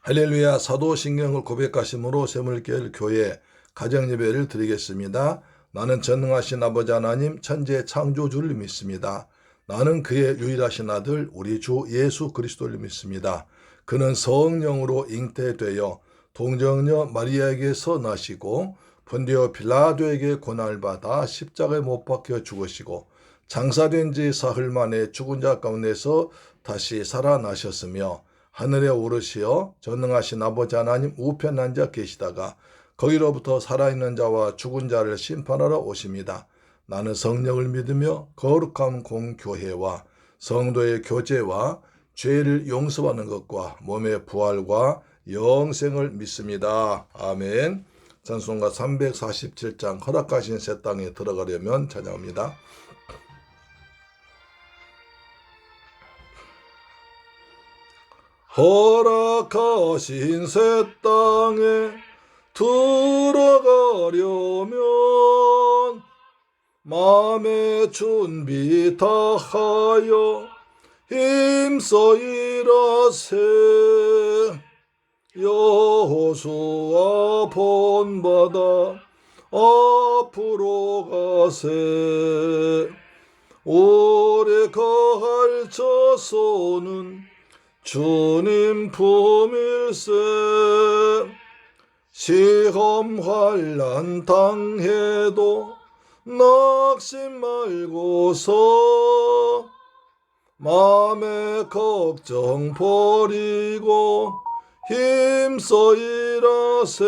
할렐루야. 사도신경을 고백하심으로 새물교회 교회 가정예배를 드리겠습니다. 나는 전능하신 아버지 하나님 천지의 창조주를 믿습니다. 나는 그의 유일하신 아들 우리 주 예수 그리스도를 믿습니다. 그는 성령으로 잉태되어 동정녀 마리아에게서 나시고 본디오 빌라도에게 고난을 받아 십자가에 못 박혀 죽으시고 장사된 지 사흘 만에 죽은 자 가운데서 다시 살아나셨으며 하늘에 오르시어 전능하신 아버지 하나님 우편 앉아 계시다가 거기로부터 살아있는 자와 죽은 자를 심판하러 오십니다. 나는 성령을 믿으며 거룩한 공교회와 성도의 교제와 죄를 용서하는 것과 몸의 부활과 영생을 믿습니다. 아멘. 찬송가 347장 허락하신 새 땅에 들어가려면 찬양합니다. 허락하신 새 땅에 들어가려면 마음의 준비 다하여 힘써 일하세. 여호수아 본받아 앞으로 가세. 오래 거할 저소는 주님 품일세. 시험 환난 당해도 낙심 말고서 마음의 걱정 버리고 힘써 일하세.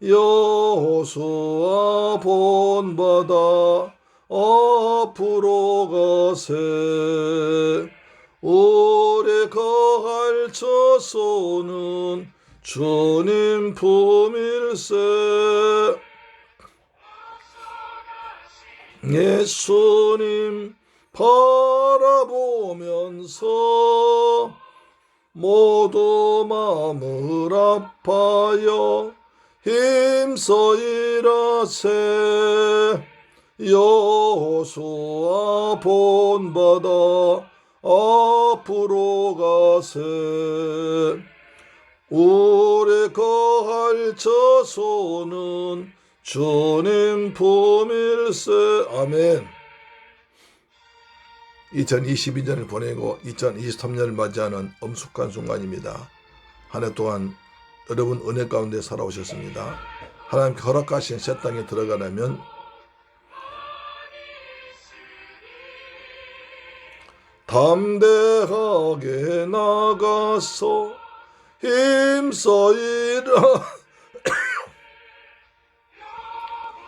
여호수아 본받아 앞으로 가세. 오래 거할 저소는 주님 품일세. 예수님 바라보면서 모두 마음을 아파여 힘써 일하세. 여호수아 본받아 앞으로 가세. 오래 거할 저소는 주님 품일세. 아멘. 2022년을 보내고 2023년을 맞이하는 엄숙한 순간입니다. 한 해 동안 여러분 은혜 가운데 살아오셨습니다. 하나님께 허락하신 새 땅에 들어가려면 담대하게 나가서 힘써 일하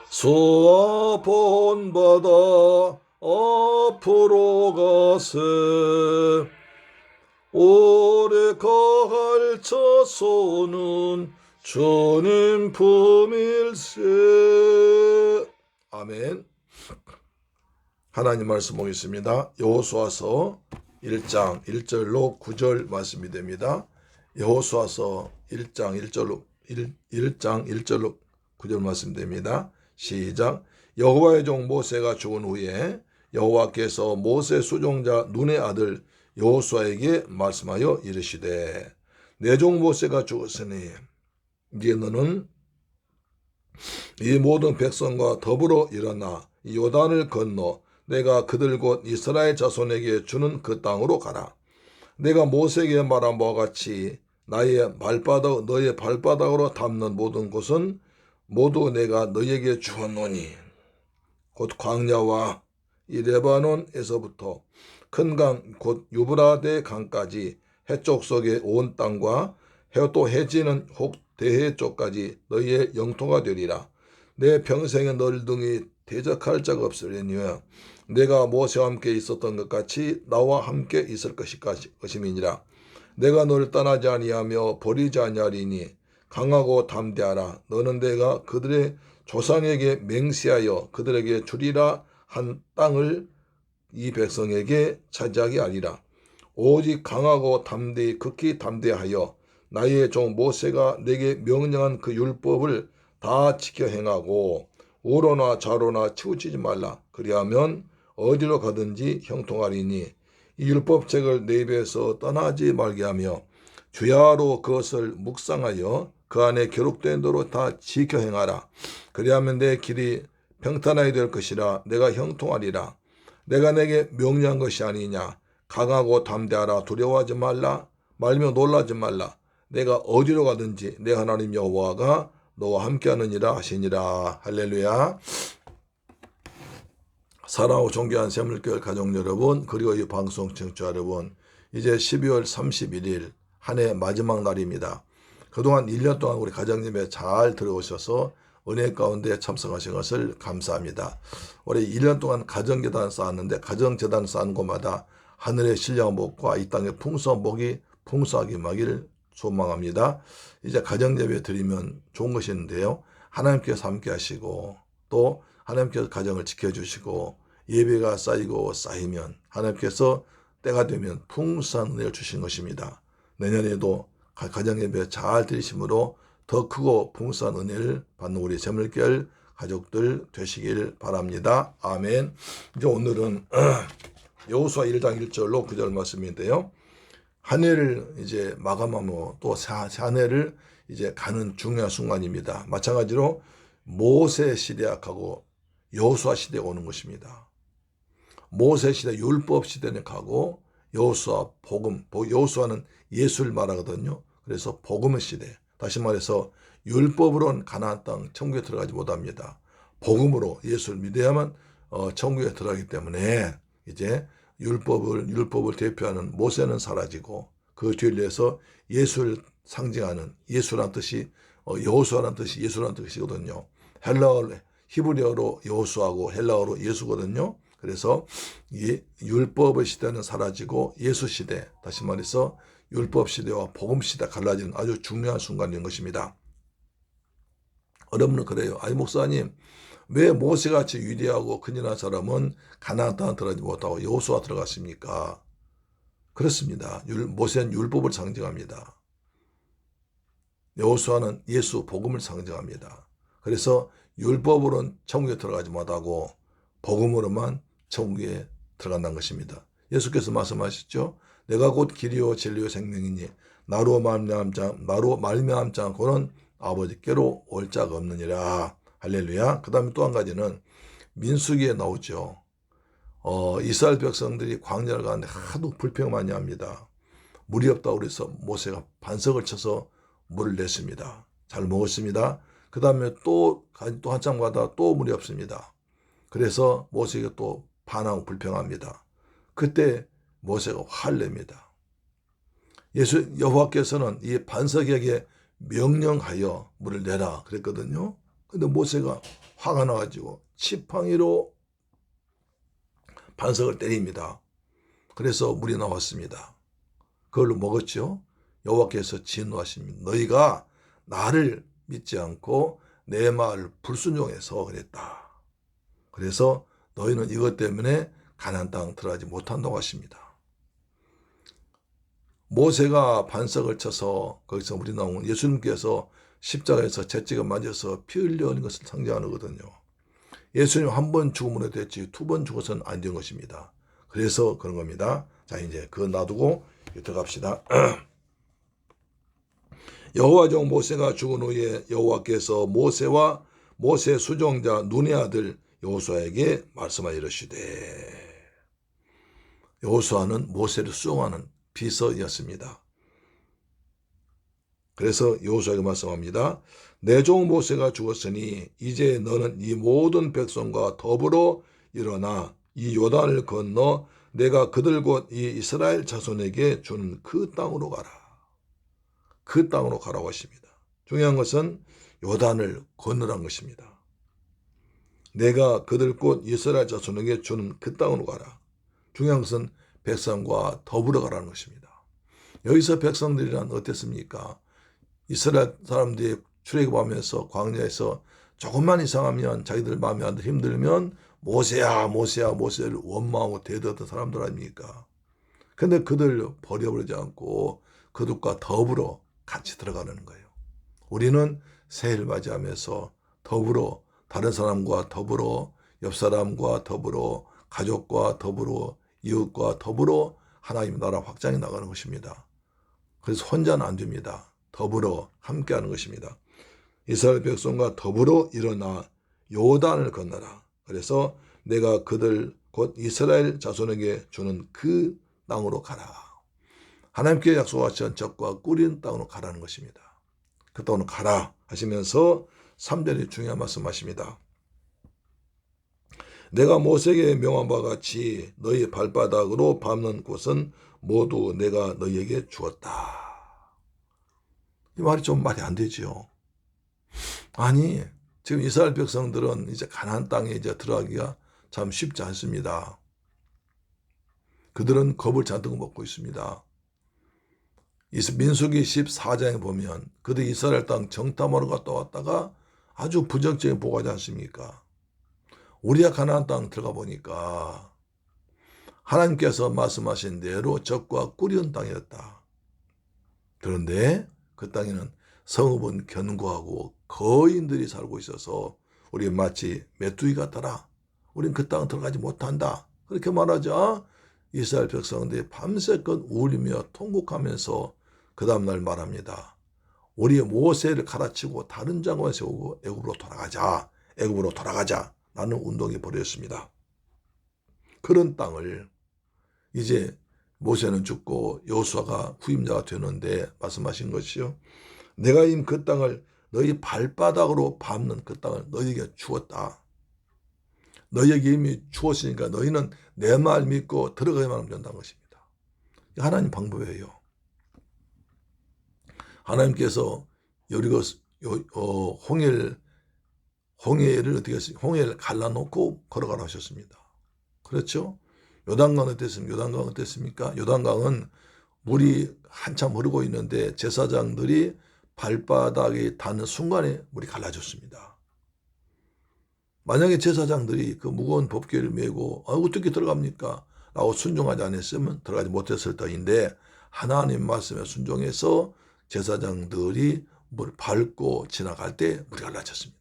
수아 본받아 앞으로 가세. 오래 거할 저소는 주님 품일세. 아멘. 하나님 말씀 보겠습니다. 여호수아서 1장 1절로 9절 말씀이 됩니다. 여호수아서 1장 1절로 9절 말씀됩니다. 시작. 여호와의 종 모세가 죽은 후에 여호와께서 모세 수종자 눈의 아들 여호수아에게 말씀하여 이르시되 내 종 모세가 죽었으니 이제 너는 이 모든 백성과 더불어 일어나 요단을 건너 내가 그들 곧 이스라엘 자손에게 주는 그 땅으로 가라. 내가 모세에게 말한 바와 같이 너의 발바닥으로 닿는 모든 곳은 모두 내가 너에게 주었노니 곧 광야와 이 레바논에서부터 큰 강 곧 유브라데 강까지 해쪽 속의 온 땅과 또 해지는 혹 대해 쪽까지 너희의 영토가 되리라. 내 평생에 너를 등이 대적할 자가 없으려니와 내가 모세와 함께 있었던 것 같이 나와 함께 있을 것임이니라. 내가 너를 떠나지 아니하며 버리지 아니하리니 강하고 담대하라. 너는 내가 그들의 조상에게 맹세하여 그들에게 주리라 한 땅을 이 백성에게 차지하게 하리라. 오직 강하고 담대히 극히 담대하여 나의 종 모세가 내게 명령한 그 율법을 다 지켜 행하고 우로나 좌로나 치우치지 말라. 그리하면 어디로 가든지 형통하리니 이 율법책을 내 입에서 떠나지 말게 하며 주야로 그것을 묵상하여 그 안에 기록된 대로 다 지켜 행하라. 그리하면 내 길이 평탄하게 될 것이라. 내가 형통하리라. 내가 내게 명령한 것이 아니냐. 강하고 담대하라. 두려워하지 말라. 말며 놀라지 말라. 내가 어디로 가든지 내 하나님 여호와가 너와 함께하느니라 하시니라. 할렐루야. 사랑하고 존귀한 샘물교회 가족 여러분, 그리고 이 방송 청취자 여러분, 이제 12월 31일 한 해 마지막 날입니다. 그동안 1년 동안 우리 가정님에 잘 들어오셔서 은혜 가운데 참석하신 것을 감사합니다. 올해 1년 동안 가정재단 쌓았는데, 가정재단 쌓은 곳마다 하늘의 신령한 복과 이 땅의 풍성한 복이 풍성하게 임하기를 소망합니다. 이제 가정예배 드리면 좋은 것이 있는데요, 하나님께서 함께 하시고 또 하나님께서 가정을 지켜주시고 예배가 쌓이고 쌓이면 하나님께서 때가 되면 풍성한 은혜를 주신 것입니다. 내년에도 가정예배 잘 드리심으로 더 크고 풍성한 은혜를 받는 우리 샘물교회 가족들 되시길 바랍니다. 아멘. 이제 오늘은 여호수아 1장 1절로 9절 말씀인데요, 한 해를 이제 마감하고 또 한 해를 이제 가는 중요한 순간입니다. 마찬가지로 모세 시대하고 여호수아 시대가 오는 것입니다. 모세 시대 율법 시대는 가고 여호수아 복음, 여호수아는 예수를 말하거든요. 그래서 복음의 시대, 다시 말해서 율법으로는 가나안 땅 천국에 들어가지 못합니다. 복음으로 예수를 믿어야만 천국에 들어가기 때문에 이제 율법을 대표하는 모세는 사라지고 그 뒤를 위해서 예수를 상징하는, 예수라는 뜻이 여호수아라는 뜻이 예수라는 뜻이거든요. 히브리어로 여호수아고 헬라어로 예수거든요. 그래서 이 율법의 시대는 사라지고 예수 시대, 다시 말해서 율법 시대와 복음 시대 갈라지는 아주 중요한 순간인 것입니다. 여러분은 그래요. 아니 목사님, 왜 모세같이 위대하고 큰일난 사람은 가나안 땅에 들어가지 못하고 여호수아 들어갔습니까? 그렇습니다. 모세는 율법을 상징합니다. 여호수아는 예수 복음을 상징합니다. 그래서 율법으로는 천국에 들어가지 못하고 복음으로만 천국에 들어간다는 것입니다. 예수께서 말씀하셨죠. 내가 곧 길이요 진리요 생명이니 나로 말미암지 않고는 아버지께로 올 자가 없느니라. 할렐루야. 그 다음에 또 한 가지는 민수기에 나오죠. 이스라엘 백성들이 광야를 가는데 하도 불평 많이 합니다. 물이 없다고 그래서 모세가 반석을 쳐서 물을 냈습니다. 잘 먹었습니다. 그 다음에 또 한참 가다 또 물이 없습니다. 그래서 모세가 또 반항 불평합니다. 그때 모세가 화를 냅니다. 여호와께서는 이 반석에게 명령하여 물을 내라 그랬거든요. 근데 모세가 화가 나가지고 지팡이로 반석을 때립니다. 그래서 물이 나왔습니다. 그걸로 먹었죠. 여호와께서 진노하십니다. 너희가 나를 믿지 않고 내 말을 불순종해서 그랬다. 그래서 너희는 이것 때문에 가나안 땅 들어가지 못한다고 하십니다. 모세가 반석을 쳐서 거기서 물이 나온 예수님께서 십자가에서 채찍을 맞아서 피 흘려는 것을 상징하는 거거든요. 예수님 한 번 죽음으로 됐지 두 번 죽어서는 안 된 것입니다. 그래서 그런 겁니다. 자, 이제 그거 놔두고 들어갑시다. 여호와 종 모세가 죽은 후에 여호와께서 모세와 모세 수종자 눈의 아들 여호수아에게 말씀하여 이르시되, 여호수아는 모세를 수종하는 비서였습니다. 그래서 여호수아에게 말씀합니다. 내 종 모세가 죽었으니 이제 너는 이 모든 백성과 더불어 일어나 이 요단을 건너 내가 그들 곧 이 이스라엘 자손에게 준 그 땅으로 가라. 그 땅으로 가라고 하십니다. 중요한 것은 요단을 건너라는 것입니다. 내가 그들 곧 이스라엘 자손에게 주는 그 땅으로 가라. 중요한 것은 백성과 더불어 가라는 것입니다. 여기서 백성들이란 어땠습니까? 이스라엘 사람들이 출애굽하면서 광야에서 조금만 이상하면 자기들 마음에 안 들어 힘들면 모세야 모세야 모세를 원망하고 대드던 사람들 아닙니까? 근데 그들 버려버리지 않고 그들과 더불어 같이 들어가는 거예요. 우리는 새해를 맞이하면서 더불어 다른 사람과 더불어 옆 사람과 더불어 가족과 더불어 이웃과 더불어 하나님의 나라 확장해 나가는 것입니다. 그래서 혼자는 안 됩니다. 더불어 함께하는 것입니다. 이스라엘 백성과 더불어 일어나 요단을 건너라. 그래서 내가 그들 곧 이스라엘 자손에게 주는 그 땅으로 가라. 하나님께 약속하신 적과 꿀인 땅으로 가라는 것입니다. 그 땅으로 가라 하시면서 3절이 중요한 말씀하십니다. 내가 모세에게 명한 바와 같이 너희 발바닥으로 밟는 곳은 모두 내가 너희에게 주었다. 이 말이 좀 말이 안 되지요. 아니, 지금 이스라엘 백성들은 이제 가나안 땅에 이제 들어가기가 참 쉽지 않습니다. 그들은 겁을 잔뜩 먹고 있습니다. 민수기 14장에 보면 그들 이스라엘 땅 정탐하러 갔다 왔다가 아주 부정적인 보고하지 않습니까? 우리가 가나안 땅 들어가 보니까 하나님께서 말씀하신 대로 적과 꿀이은 땅이었다. 그런데 그 땅에는 성읍은 견고하고 거인들이 살고 있어서 우리 마치 메뚜기 같더라. 우린 그 땅 들어가지 못한다. 그렇게 말하자 이스라엘 백성들이 밤새껏 울리며 통곡하면서 그 다음날 말합니다. 우리 모세를 갈아치고 다른 장관을 세우고 애굽으로 돌아가자. 애굽으로 돌아가자. 라는 운동이 벌어졌습니다. 그런 땅을 이제 모세는 죽고 여호수아가 후임자가 되는데 말씀하신 것이요. 내가 이미 그 땅을 너희 발바닥으로 밟는 그 땅을 너희에게 주었다. 너희에게 이미 주었으니까 너희는 내 말 믿고 들어가야만 하면 된다는 것입니다. 하나님 방법이에요. 하나님께서 여리고 홍해를 어떻게 했습니까? 홍해를 갈라놓고 걸어가라 하셨습니다. 그렇죠? 요단강은 어땠습니까? 요단강은 어땠습니까? 요단강은 물이 한참 흐르고 있는데 제사장들이 발바닥에 닿는 순간에 물이 갈라졌습니다. 만약에 제사장들이 그 무거운 법궤를 메고 어떻게 들어갑니까? 라고 순종하지 않았으면 들어가지 못했을 터인데 하나님 말씀에 순종해서 제사장들이 물을 밟고 지나갈 때 물이 갈라졌습니다.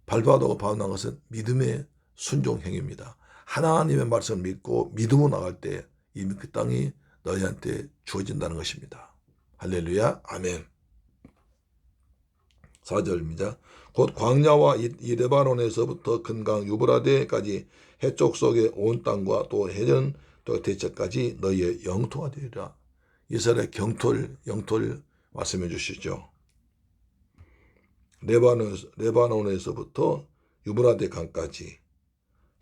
발바닥으로 밟는 것은 믿음의 순종 행위입니다. 하나님의 말씀을 믿고 믿음으로 나갈 때 이미 그 땅이 너희한테 주어진다는 것입니다. 할렐루야, 아멘. 4절입니다. 곧 광야와 이 레바논에서부터 근강 유브라데까지 해쪽 속의 온 땅과 또 해전 또 대처까지 너희의 영토가 되리라. 이스라엘의 영토를 말씀해 주시죠. 레바논에서부터 유브라데 강까지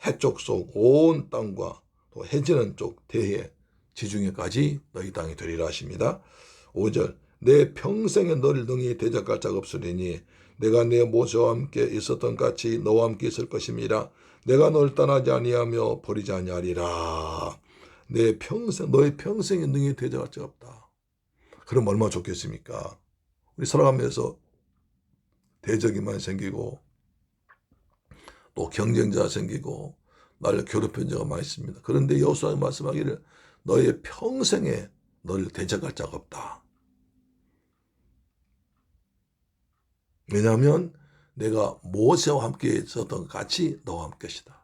해쪽 속 온 땅과 또 해지는 쪽 대해 지중해까지 너희 땅이 되리라 하십니다. 5절 내 평생에 너를 능히 대적할 자가 없으리니 내가 내 모세와 함께 있었던 같이 너와 함께 있을 것임이라. 내가 너를 떠나지 아니하며 버리지 아니하리라. 너의 평생에 능히 대적할 자가 없다. 그럼 얼마나 좋겠습니까? 우리 살아가면서 대적이 많이 생기고 또 경쟁자가 생기고 나를 괴롭힌 자가 많이 있습니다. 그런데 여호수아가 말씀하기를 너의 평생에 너를 대적할 자가 없다. 왜냐하면 내가 모세와 함께 있었던 것 같이 너와 함께 하시다.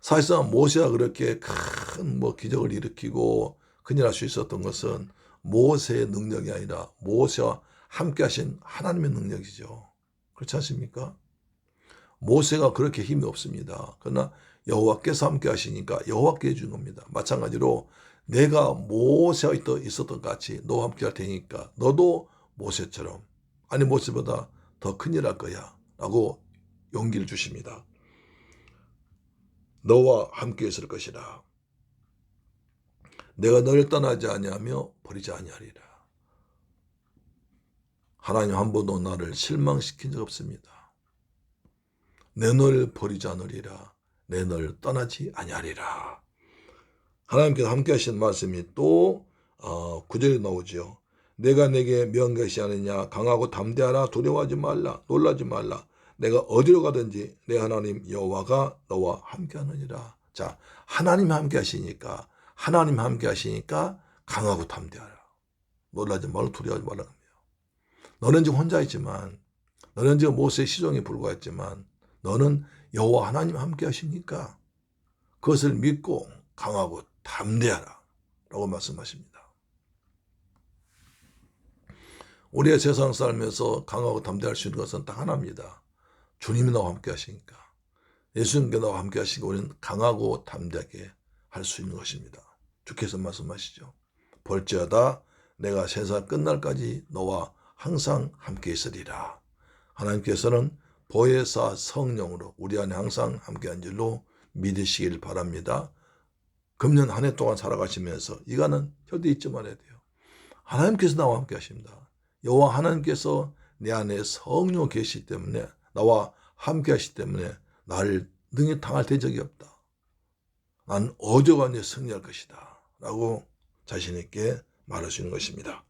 사실상 모세가 그렇게 큰 기적을 일으키고 큰일 날 수 있었던 것은 모세의 능력이 아니라 모세와 함께 하신 하나님의 능력이죠. 그렇지 않습니까? 모세가 그렇게 힘이 없습니다. 그러나 여호와께서 함께 하시니까 여호와께 해준 겁니다. 마찬가지로 내가 모세와 있었던 것 같이 너와 함께 할 테니까 너도 모세처럼 아니 모세보다 더 큰일 할 거야 라고 용기를 주십니다. 너와 함께 있을 것이라. 내가 너를 떠나지 아니하며 버리지 아니하리라. 하나님 한 번도 나를 실망시킨 적 없습니다. 내 너를 버리지 않으리라. 내 너를 떠나지 아니하리라. 하나님께서 함께 하신 말씀이 또 9절에 나오죠. 내가 내게 명한 것이 아니냐. 강하고 담대하라. 두려워하지 말라. 놀라지 말라. 내가 어디로 가든지 내 하나님 여호와가 너와 함께 하느니라. 자, 하나님 함께 하시니까 강하고 담대하라. 놀라지 말고 두려워하지 말라는 거예요. 너는 지금 혼자 있지만 너는 지금 모세의 시종에 불과했지만 너는 여호와 하나님 함께 하시니까 그것을 믿고 강하고 담대하라 라고 말씀하십니다. 우리의 세상 살면서 강하고 담대할 수 있는 것은 딱 하나입니다. 주님이 나와 함께 하시니까. 예수님께 나와 함께 하시고 우리는 강하고 담대하게 할 수 있는 것입니다. 주께서 말씀하시죠. 볼지어다 내가 세상 끝날까지 너와 항상 함께 있으리라. 하나님께서는 보혜사 성령으로 우리 안에 항상 함께한 줄로 믿으시길 바랍니다. 금년 한 해 동안 살아가시면서 이거는 절대 잊지 말아야 돼요. 하나님께서 나와 함께 하십니다. 여호와 하나님께서 내 안에 성령 계시기 때문에 나와 함께 하시기 때문에 나를 능히 당할 대적이 없다. 난 어저간에 승리할 것이다. 라고 자신 있게 말할 수 있는 것입니다.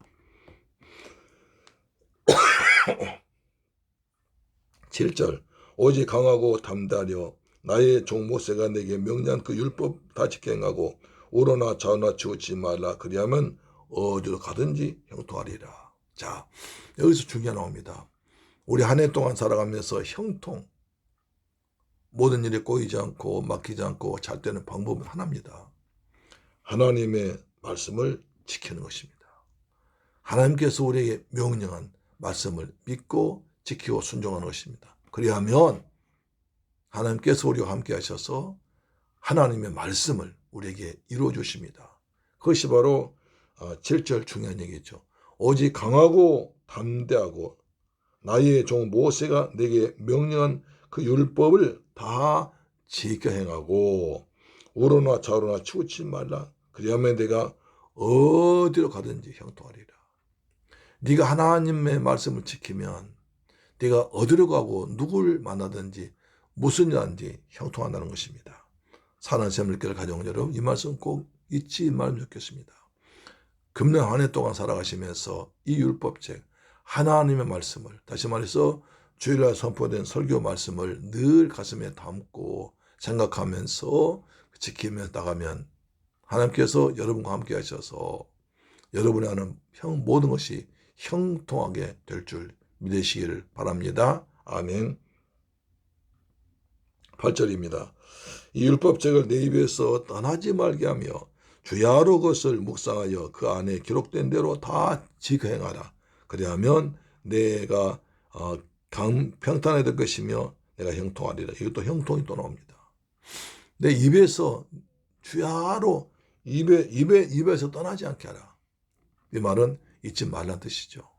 7절 오직 강하고 담대하려 나의 종 모세가 내게 명령한 그 율법 다 지켜 행하고 우러나 좌우나 치우치지 말라. 그리하면 어디로 가든지 형통하리라. 자, 여기서 중요한 나옵니다. 우리 한 해 동안 살아가면서 형통, 모든 일이 꼬이지 않고 막히지 않고 잘 되는 방법은 하나입니다. 하나님의 말씀을 지키는 것입니다. 하나님께서 우리에게 명령한 말씀을 믿고 지키고 순종하는 것입니다. 그리하면 하나님께서 우리와 함께 하셔서 하나님의 말씀을 우리에게 이루어 주십니다. 그것이 바로 7절 중요한 얘기죠. 오직 강하고 담대하고 나의 종 모세가 내게 명령한 그 율법을 다 지켜 행하고 우러나 좌우나 치우치지 말라. 그리하면 내가 어디로 가든지 형통하리라. 네가 하나님의 말씀을 지키면 네가 어디로 가고 누구를 만나든지 무슨 일 하든지 형통한다는 것입니다. 사는 샘물길 가져온 여러분, 이 말씀 꼭 잊지 말면 좋겠습니다. 금년 한 해 동안 살아가시면서 이 율법책 하나님의 말씀을, 다시 말해서 주일날 선포된 설교 말씀을 늘 가슴에 담고 생각하면서 지키며 나가면 하나님께서 여러분과 함께 하셔서 여러분이 하는 모든 것이 형통하게 될 줄 믿으시기를 바랍니다. 아멘. 8절입니다. 이 율법책을 내 입에서 떠나지 말게 하며 주야로 그것을 묵상하여 그 안에 기록된 대로 다 지켜 행하라. 그리하면 내가 평탄하게 될 것이며 내가 형통하리라. 이것도 형통이 또 나옵니다. 내 입에서 주야로 입에서 떠나지 않게 하라. 이 말은 잊지 말란 뜻이죠.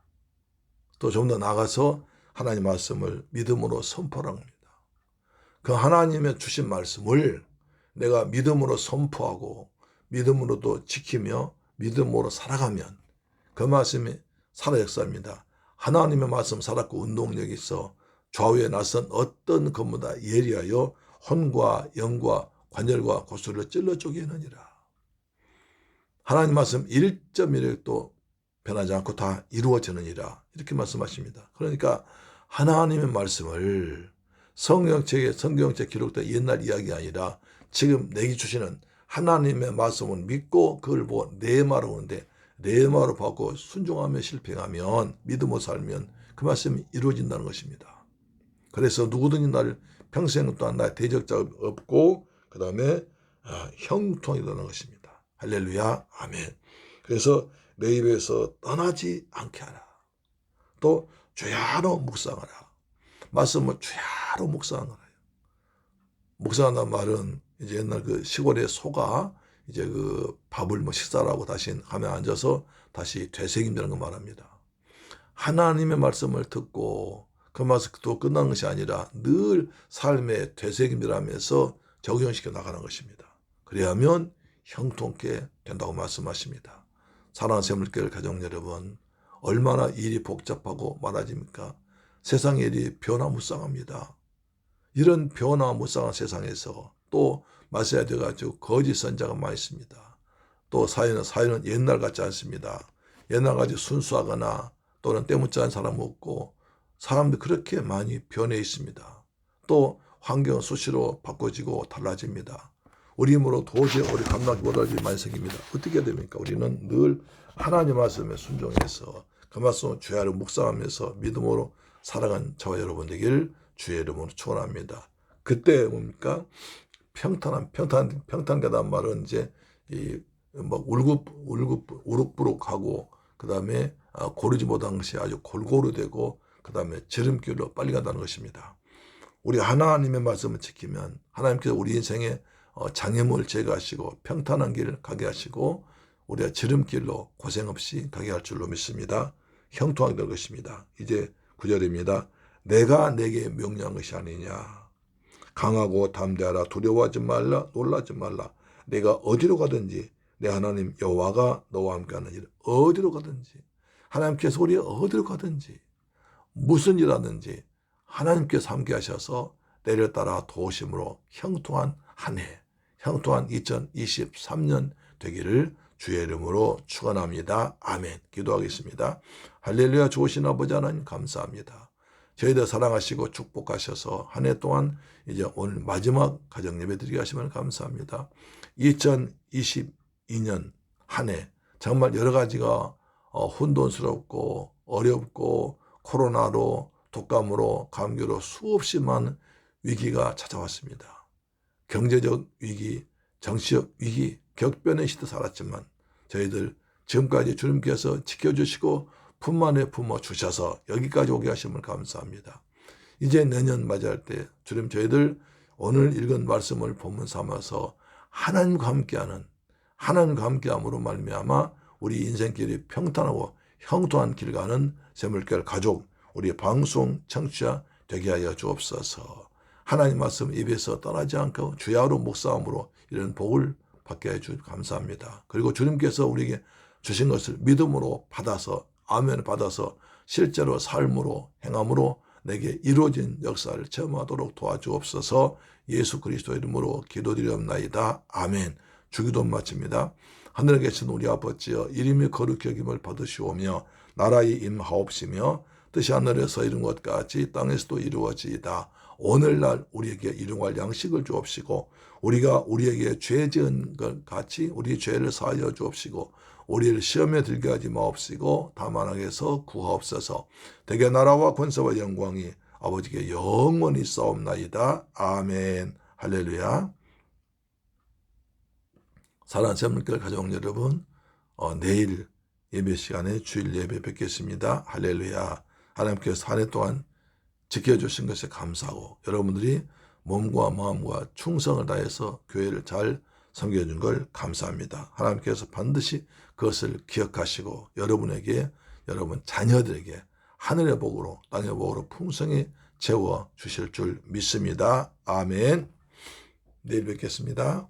또 좀 더 나가서 하나님 말씀을 믿음으로 선포하는 겁니다. 그 하나님의 주신 말씀을 내가 믿음으로 선포하고 믿음으로도 지키며 믿음으로 살아가면 그 말씀이 살아 역사입니다. 하나님의 말씀 살았고 운동력이 있어 좌우에 나선 어떤 것보다 예리하여 혼과 영과 관절과 고수를 찔러 쪼개느니라. 하나님 말씀 1.1도 변하지 않고 다 이루어지느니라. 이렇게 말씀하십니다. 그러니까 하나님의 말씀을 성경책 기록된 옛날 이야기가 아니라 지금 내게 주시는 하나님의 말씀을 믿고 그걸 보고 내 말을 오는데 내 말을 받고 순종하며 실행하면 믿음으로 살면 그 말씀이 이루어진다는 것입니다. 그래서 누구든지 나를 평생 동안 나의 대적자가 없고 그 다음에 형통이 되는 것입니다. 할렐루야 아멘. 그래서 내 입에서 떠나지 않게 하라. 또 주야로 묵상하라. 말씀을 주야로 묵상하라. 묵상한다는 말은 이제 옛날 그 시골의 소가 이제 그 밥을 식사를 하고 다시 가에 앉아서 다시 되새김질하는 거 말합니다. 하나님의 말씀을 듣고 그 말씀도 끝나는 것이 아니라 늘 삶에 되새김질하면서 적용시켜 나가는 것입니다. 그래야면 형통케 된다고 말씀하십니다. 사랑하는 샘물교회 가족 여러분, 얼마나 일이 복잡하고 많아집니까? 세상의 일이 변화무쌍합니다. 이런 변화무쌍한 세상에서 또 마셔야 돼가지고 거짓 선자가 많이 있습니다. 또 사회는 옛날 같지 않습니다. 옛날같이 순수하거나 또는 때묻지 사람 없고 사람들 그렇게 많이 변해 있습니다. 또 환경은 수시로 바꿔지고 달라집니다. 우리 힘으로 도저히 우리 감당하지 못할 일이 많이 생깁니다. 어떻게 됩니까? 우리는 늘 하나님 말씀에 순종해서 그 말씀을 주야로 묵상하면서 믿음으로 살아간 저와 여러분 되기를 주의 이름으로 축원합니다. 그때 뭡니까? 평탄하다는 말은 이제 울긋부룩하고 그 다음에 고르지 못한 것이 아주 골고루 되고 그 다음에 지름길로 빨리 간다는 것입니다. 우리 하나님의 말씀을 지키면 하나님께서 우리 인생에 장애물 제거하시고 평탄한 길을 가게 하시고 우리가 지름길로 고생 없이 가게 할 줄로 믿습니다. 형통하게 될 것입니다. 이제 9절입니다. 내가 내게 명령한 것이 아니냐. 강하고 담대하라. 두려워하지 말라. 놀라지 말라. 내가 어디로 가든지 내 하나님 여호와가 너와 함께하는 일 어디로 가든지 하나님께서 우리 어디로 가든지 무슨 일 하든지 하나님께서 함께 하셔서 때를 따라 도우심으로 형통한 한 해, 형통한 2023년 되기를 주의 이름으로 축원합니다. 아멘. 기도하겠습니다. 할렐루야. 좋으신 아버지 하나님 감사합니다. 저희들 사랑하시고 축복하셔서 한 해 동안 이제 오늘 마지막 가정 예배 드리게 하시면 감사합니다. 2022년 한 해 정말 여러 가지가 혼돈스럽고 어렵고 코로나로 독감으로 감기로 수없이 많은 위기가 찾아왔습니다. 경제적 위기, 정치적 위기, 격변의 시대 살았지만 저희들 지금까지 주님께서 지켜주시고 품 안에 품어 주셔서 여기까지 오게 하심을 감사합니다. 이제 내년 맞이할 때 주님 저희들 오늘 읽은 말씀을 본문 삼아서 하나님과 함께함으로 말미암아 우리 인생길이 평탄하고 형통한 길 가는 샘물결 가족 우리 방송 청취자 되게 하여 주옵소서. 하나님 말씀 입에서 떠나지 않고 주야로 묵상함으로 이런 복을 받게 해 주셔서 감사합니다. 그리고 주님께서 우리에게 주신 것을 믿음으로 받아서 아멘 받아서 실제로 삶으로 행함으로 내게 이루어진 역사를 체험하도록 도와주옵소서. 예수 그리스도 이름으로 기도드리옵나이다. 아멘. 주기도 마칩니다. 하늘에 계신 우리 아버지여 이름이 거룩히 여김을 받으시오며 나라의 임하옵시며 뜻이 하늘에서 이룬 것 같이 땅에서도 이루어지이다. 오늘날 우리에게 일용할 양식을 주옵시고 우리가 우리에게 죄 지은 것 같이 우리 죄를 사하여 주옵시고 우리를 시험에 들게 하지 마옵시고 다만 악에서 구하옵소서. 대개 나라와 권세와 영광이 아버지께 영원히 싸움나이다. 아멘. 할렐루야. 사랑하는 샘물결 가족 여러분, 내일 예배 시간에 주일 예배 뵙겠습니다. 할렐루야. 하나님께서 한 해 동안 지켜주신 것에 감사하고 여러분들이 몸과 마음과 충성을 다해서 교회를 잘 섬겨준 걸 감사합니다. 하나님께서 반드시 그것을 기억하시고 여러분에게 여러분 자녀들에게 하늘의 복으로 땅의 복으로 풍성히 채워 주실 줄 믿습니다. 아멘. 내일 뵙겠습니다.